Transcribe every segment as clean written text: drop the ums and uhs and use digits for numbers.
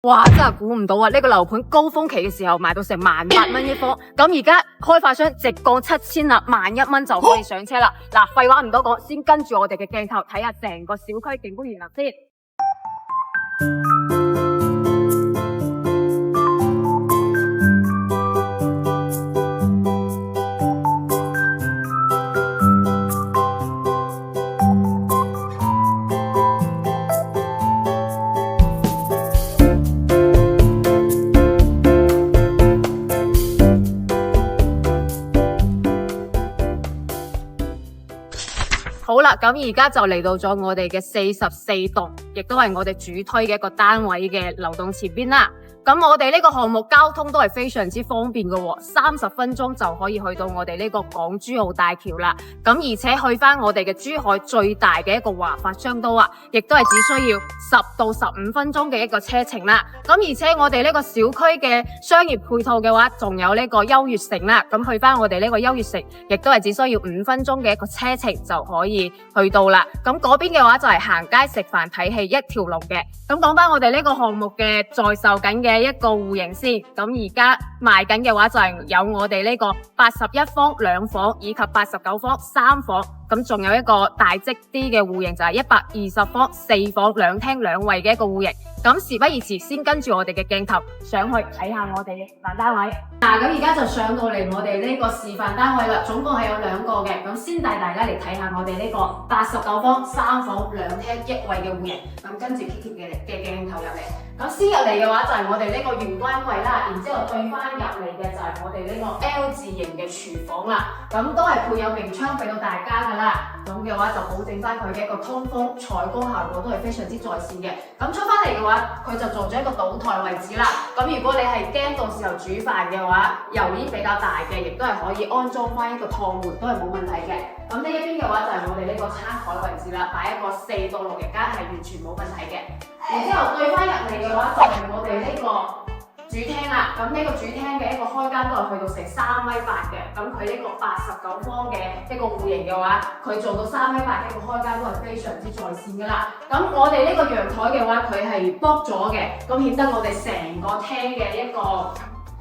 哇！真係估唔到啊！呢個樓盤高峰期嘅時候賣到成18,000一方，咁而家開發商直降7000啦，11,000蚊就可以上車啦。嗱，廢話唔多講，先跟住我哋嘅鏡頭睇下成個小區景觀園林先。好啦，咁而家就嚟到咗我哋嘅44棟，亦都係我哋主推嘅一個單位嘅流動前邊啦。咁我哋呢個項目交通都係非常之方便嘅喎，30分鐘就可以去到我哋呢個港珠澳大橋啦。咁而且去翻我哋嘅珠海最大嘅一個華發商都啊，亦都係只需要10到15分鐘嘅一個車程啦。咁而且我哋呢個小區嘅商業配套嘅話，仲有呢個優越城啦。咁去翻我哋呢個優越城，亦都係只需要5分鐘嘅一個車程就可以去到啦。咁嗰邊嘅話就係行街食飯睇戲一條龍嘅。咁講翻我哋呢個項目嘅在售緊嘅一個戶型先，咁而家賣緊嘅話就係有我哋呢個81方2房以及89方3房，咁仲有一個大積啲嘅戶型就係120方4房2廳2衛嘅一個戶型。咁事不宜遲，先跟住我哋嘅鏡頭上去睇下我哋嘅示範單位。咁而家就上到嚟我哋呢個示範單位啦，總共係有2個嘅。咁先帶大家嚟睇下我哋呢個89方3房2廳1衛嘅戶型。咁跟住 Kiki 嘅鏡頭入嚟。咁先入嚟嘅話就係我哋呢個玄關位啦，然之後對翻入嚟嘅就係我哋呢個 L 字形嘅廚房啦。咁都係配有明窗俾到大家噶啦。咁嘅話就保證翻佢嘅一個通風採光效果都係非常之在線嘅。咁出翻嚟嘅話，佢就做咗一個倒台位置啦。咁如果你係驚到時候煮飯嘅話，油煙比較大嘅，亦都係可以安裝翻一個趟門，都係冇問題嘅。咁呢一邊嘅話就係我哋呢個餐台位置啦，擺一個4到6人間係完全冇問題嘅。然之後對翻入嚟嘅話就係我哋呢個主廳啦，咁呢個主廳嘅一個開間都係去到成3.8米嘅，咁佢呢個89方嘅一個戶型嘅話，佢做到3.8米嘅一個開間都係非常之在線噶啦。咁我哋呢個陽台嘅話，佢係剝咗嘅，咁顯得我哋成個廳嘅一個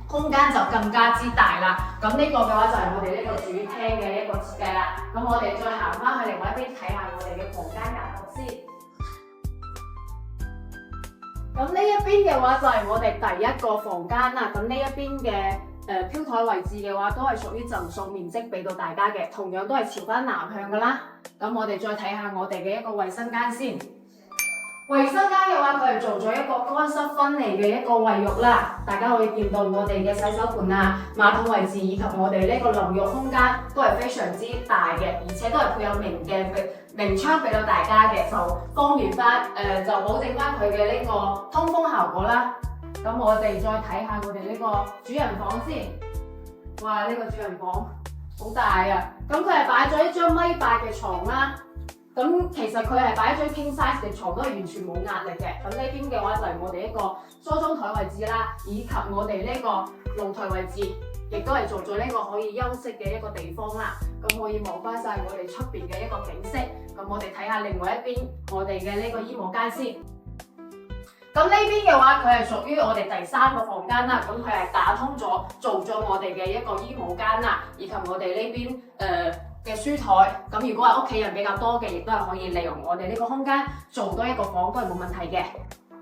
空間就更加之大啦。咁呢個嘅話就係我哋呢個主廳嘅一個設計啦。咁我哋再行翻去另外一邊睇下我哋嘅房間格局先。咁呢一邊嘅話就係我哋第一個房間啦。咁呢一邊嘅飄台位置嘅話，都係屬於贈送面積俾到大家嘅，同樣都係朝翻南向噶啦。咁我哋再睇下我哋嘅一個衛生間先。衛生間嘅話，佢係做咗一個乾濕分離嘅一個衛浴啦。大家可以見到我哋嘅洗手盆啊、馬桶位置以及我哋呢個淋浴空間都係非常之大嘅，而且都係配有明窗俾到大家嘅，就方便翻就保證翻佢嘅呢個通風效果啦。咁我哋再睇下我哋呢個主人房先。哇！呢個主人房好大啊！咁佢係擺咗一張1.8米嘅床啦。咁其實佢係擺咗 king size 嘅床，都係完全冇壓力嘅。咁呢邊嘅話就係我哋一個梳妝台位置啦，以及我哋呢個露台位置，亦都係做咗呢個可以休息嘅一個地方啦。咁可以望翻晒我哋出邊嘅一個景色。咁我哋睇下另外一邊我哋嘅呢個衣帽間先。咁呢邊嘅話，佢係屬於我哋第3個房間啦。咁佢係打通咗，做咗我哋嘅一個衣帽間啦，以及我哋呢邊嘅書台。咁如果係屋企人比較多嘅，亦都係可以利用我哋呢個空間做多一個房，都係冇問題嘅。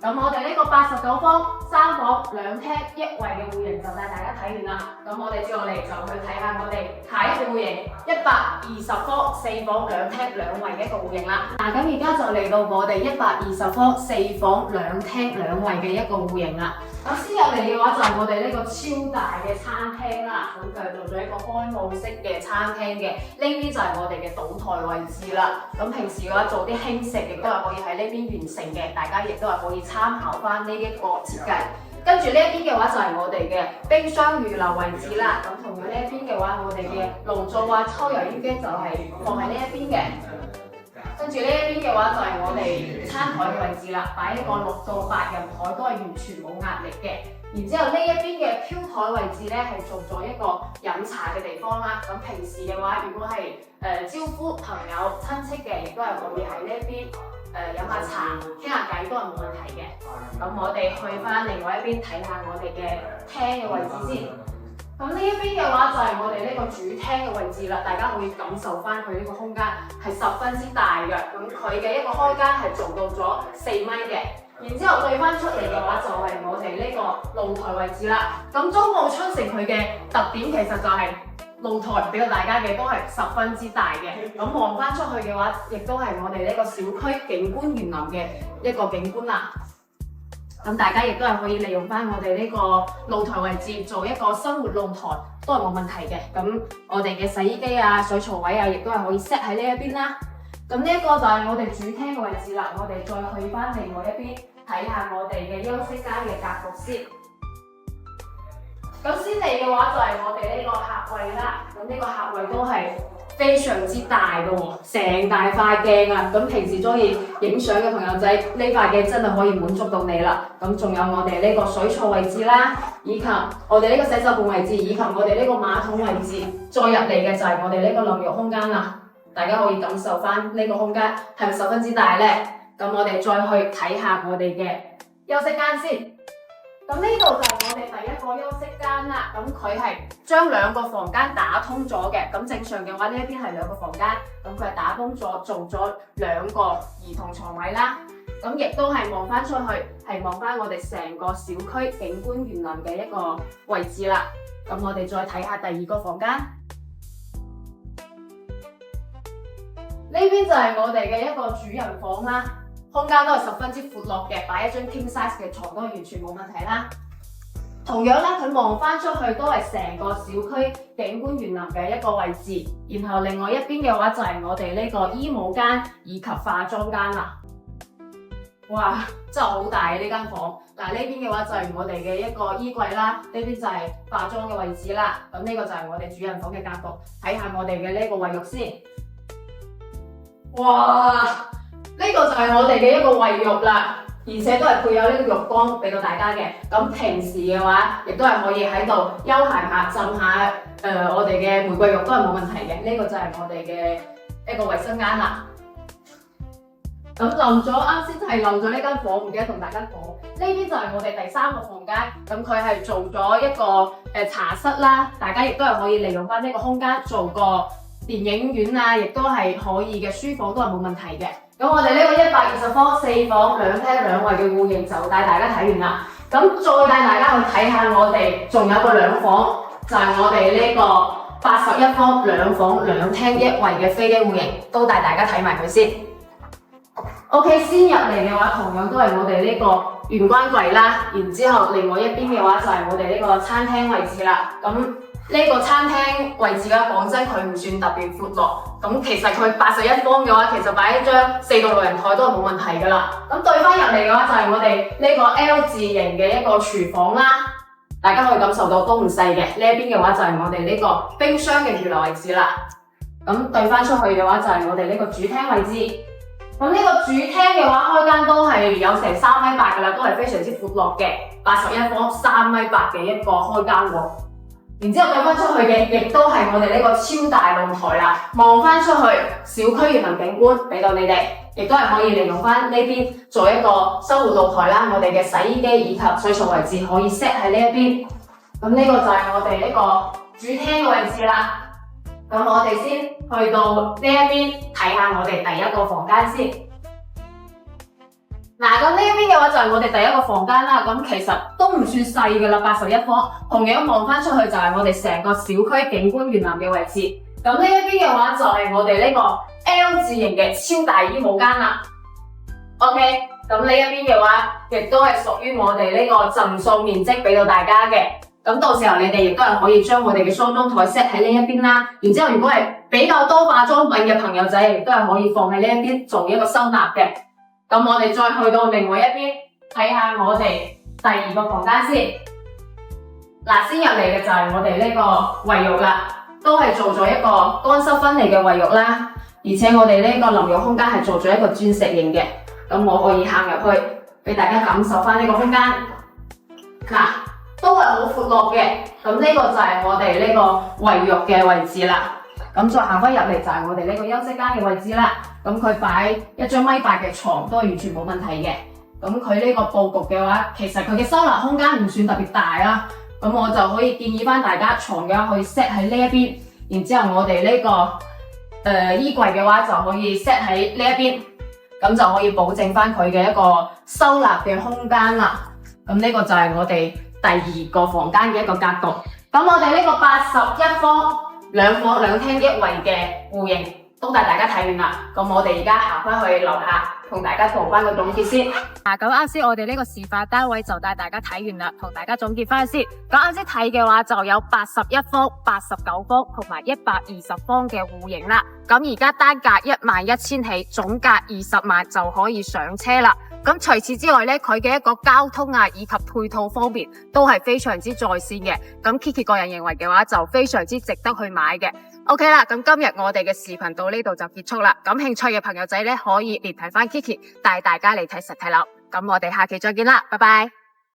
咁我哋呢個89方3房2廳1衛嘅戶型就帶大家睇完啦。咁我哋接落嚟就去睇下我哋下一個戶型120方4房2廳2衛嘅一個戶型啦。咁而家就嚟到我哋120方4房2廳2衛嘅一個戶型啦。咁先入嚟嘅話就係我哋呢個超大嘅餐廳啦。咁佢係做咗一個開放式嘅餐廳嘅，呢邊就係我哋嘅倒台位置啦。咁平時嘅話做啲輕食亦都係可以喺呢邊完成嘅，大家亦都係可以參考翻呢一個設計。跟住呢一邊嘅話就係我哋嘅冰箱預留位置啦。咁同樣呢一邊嘅話，我哋嘅爐灶啊、抽油煙機就係放喺呢一邊嘅。跟住呢一邊嘅話就係我哋餐台嘅位置啦，擺一個6到8人台都係完全冇壓力嘅。然之後呢一邊嘅飄台位置咧係做咗一個飲茶嘅地方啦。咁平時嘅話，如果係招呼朋友親戚嘅，亦都係可以喺呢一邊飲下茶、傾下偈都係冇問題嘅。咁我哋去翻另外一邊睇下我哋嘅廳嘅位置先。咁呢一邊嘅話就係我哋呢個主廳嘅位置啦，大家可以感受翻佢呢個空間係十分之大嘅。咁佢嘅一個開間係做到咗4米嘅。然之後對翻出嚟嘅話就係我哋呢個露台位置啦。咁中澳春城佢嘅特點其實就係露台俾到大家嘅都係十分之大嘅。咁望翻出去嘅話，亦都係我哋呢個小區景觀園林嘅一個景觀啦。咁大家亦都係可以利用翻我哋呢個露台位置做一個生活露台，都係冇問題嘅。咁我哋嘅洗衣機啊、水槽位啊，亦都係可以 set 喺呢一邊啦。咁呢一個就係我哋主廳嘅位置啦。我哋再去翻另外一邊睇下我哋嘅休息間嘅格局先。咁先嚟嘅話就係我哋呢個客位啦。咁呢個客位都係非常之大嘅喎，成大塊鏡啊！咁平時中意影相嘅朋友仔，呢塊鏡真係可以滿足到你啦。咁仲有我哋呢個水槽位置啦，以及我哋呢個洗手盆位置，以及我哋呢個馬桶位置。再入嚟嘅就係我哋呢個淋浴空間啦。大家可以感受翻呢個空間係咪十分之大呢？咁我哋再去睇下我哋嘅休息間先。咁呢度就係我哋第一個休息間啦。咁佢係將2個房間打通咗嘅。咁正常嘅話，呢一邊係2個房間，咁佢係打通咗，做咗2個兒童床位啦。咁亦都係望翻出去，係望翻我哋成個小區景觀園林嘅一個位置啦。咁我哋再睇下第2個房間。呢邊就係我哋嘅一個主人房啦，空間都係十分之闊落嘅，擺一張 king size 嘅床都係完全冇問題啦。同樣咧，佢望翻出去都係成個小區景觀園林嘅一個位置。然後另外一邊嘅話就係我哋呢個衣帽間以及化妝間啦。哇，真係好大嘅呢間房。嗱，呢邊嘅話就係我哋嘅一個衣櫃啦，呢邊就係化妝嘅位置啦。咁呢個就係我哋主人房嘅格局。睇下我哋嘅呢個衛浴先。哇！呢個就係我哋嘅一個衛浴啦，而且都係配有呢個浴缸俾到大家嘅。咁平時嘅話，亦都係可以喺度休閒下、浸下我哋嘅玫瑰浴都係冇問題嘅。呢個就係我哋嘅一個衛生間啦。咁漏咗呢間房，唔記得同大家講。呢邊就係我哋第3個房間，咁佢係做咗一個茶室啦，大家亦都係可以利用翻呢個空間做個電影院啊，亦都係可以嘅，書房都係冇問題嘅。咁我哋呢個120方4房2廳2衛嘅戶型就帶大家睇完啦。咁再帶大家去睇下我哋仲有個2房，就係我哋呢個81方2房2廳1衛嘅飛機戶型，都帶大家睇埋佢先。OK， 先入嚟嘅話，同樣都係我哋呢個玄關櫃啦。然之後另外一邊嘅話就係我哋呢個餐廳位置啦。咁呢個餐廳位置咧，講真佢唔算特別闊落。咁其實佢81方嘅話，其實擺一張4到6人台都係冇問題噶啦。咁對翻入嚟嘅話，就係我哋呢個 L 字型嘅一個廚房啦。大家可以感受到都唔細嘅。呢一邊嘅話就係我哋呢個冰箱嘅預留位置啦。咁對翻出去嘅話就係我哋呢個主廳位置。咁呢個主廳嘅話，開間都係有成3米8噶啦，都係非常之闊落嘅。81方3米8嘅一個開間喎。然之後對翻出去嘅，亦都係我哋呢個超大露台啦。望翻出去，小區園林景觀俾到你哋，亦都係可以利用翻呢邊做一個生活露台啦。我哋嘅洗衣機以及水槽位置可以 set 喺呢一邊。咁呢個就係我哋呢個主廳嘅位置啦。咁我哋先去到呢一邊睇下我哋第1個房間先。嗱，咁呢一邊嘅話就係我哋第1個房間啦。咁其實都唔算細噶啦，81方。同樣望翻出去就係我哋成個小區景觀園林嘅位置。咁呢一邊嘅話就係我哋呢個 L 字型嘅超大衣帽間啦。OK， 咁呢一邊嘅話亦都係屬於我哋呢個贈送面積俾到大家嘅。咁到時候你哋亦都係可以將我哋嘅梳妝台 set 喺呢一邊啦。然之後如果係比較多化妝品嘅朋友仔，亦都係可以放喺呢一邊做一個收納嘅。咁我哋再去到另外一邊睇下我哋第2個房間先。嗱，先入嚟嘅就係我哋呢個衛浴啦，都係做咗一個乾濕分離嘅衛浴啦。而且我哋呢個淋浴空間係做咗一個鑽石型嘅。咁我可以行入去俾大家感受翻呢個空間。嗱，都係好闊落嘅。咁呢個就係我哋呢個衛浴嘅位置啦。咁再行翻入嚟就係我哋呢個休息間嘅位置啦。咁佢擺一張米八嘅床都係完全冇問題嘅。咁佢呢個佈局嘅話，其實佢嘅收納空間唔算特別大啦。咁我就可以建議翻大家床嘅話可以 set 喺呢一邊，然之後我哋呢個衣櫃嘅話就可以 set 喺呢一邊，咁就可以保證翻佢嘅一個收納嘅空間啦。咁呢個就係我哋第二個房間嘅一個格局。咁我哋呢個81方2房2廳1衛嘅戶型都帶大家睇完啦。咁我哋而家行翻去樓下同大家做翻個總結先。咁啱先我哋呢個示範單位就帶大家睇完啦，同大家總結翻先。咁啱先睇嘅話就有81方、89方同埋120方嘅戶型啦。咁而家單價11000起，總價20萬就可以上車啦。咁除此之外呢，佢嘅一個交通啊以及配套方面都係非常之在線嘅。咁 Kiki 個人認為嘅話就非常之值得去買嘅。OK 啦，咁今日我哋嘅視頻到呢度就結束啦。感興趣嘅朋友仔呢，可以聯繫翻 Kiki 帶大家嚟睇實體樓。咁我哋下期再見啦，拜拜。